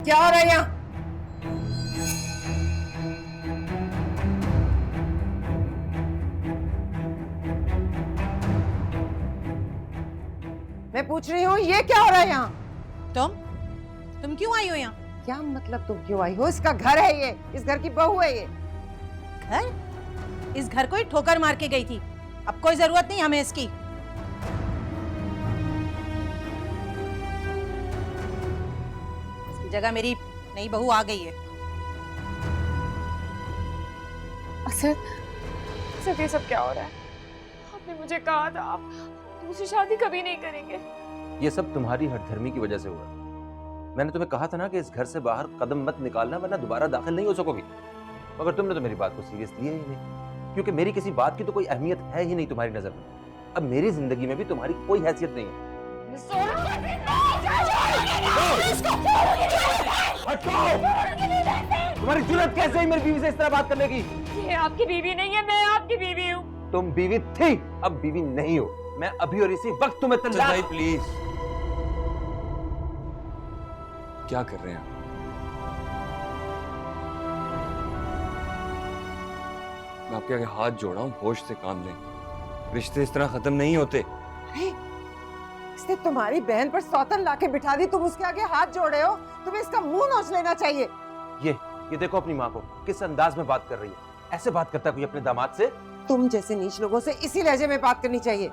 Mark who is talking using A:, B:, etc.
A: क्या हो रहा है यहाँ? मैं पूछ रही हूँ ये क्या हो रहा है यहाँ?
B: तुम क्यों आई हो यहाँ?
A: क्या मतलब तुम क्यों आई हो? इसका घर है ये, इस घर की बहू है ये।
B: घर? इस घर को ही ठोकर मार के गई थी, अब कोई जरूरत नहीं हमें इसकी। इसकी जगह मेरी नई बहू आ गई है।
C: असद ये सब क्या हो रहा है? आपने मुझे कहा था आप दूसरी शादी कभी नहीं करेंगे।
D: ये सब तुम्हारी हठधर्मी की वजह से हुआ। मैंने तुम्हें कहा था ना कि इस घर से बाहर कदम मत निकालना वरना दोबारा दाखिल नहीं हो सकोगी, मगर तुमने तो मेरी बात को सीरियस लिया ही नहीं, क्योंकि मेरी किसी बात की तो कोई अहमियत है ही नहीं तुम्हारी नजर में। अब मेरी जिंदगी में भी तुम्हारी कोई हैसियत नहीं है। तुम्हारी जुर्रत कैसे है मेरी बीवी से इस तरह बात करने की?
C: ये आपकी बीवी नहीं है, मैं आपकी बीवी हूँ।
D: तुम बीवी थी, अब बीवी नहीं हो। मैं अभी और इसी वक्त तुम्हें तलाक।
E: भाई प्लीज, क्या कर रहे हैं आप? मैं आपके आगे हाथ जोड़ा हूं, होश से काम लें। रिश्ते इस तरह खत्म नहीं होते।
A: अरे इसने तुम्हारी बहन पर सौतन लाके बिठा दी, तुम उसके आगे हाथ जोड़े हो? तुम्हें इसका मुंह नोच लेना चाहिए।
D: ये देखो अपनी माँ को किस अंदाज में बात कर रही है। ऐसे बात करता कोई अपने दामाद से?
A: तुम जैसे नीच लोगों से इसी लहजे में बात करनी चाहिए।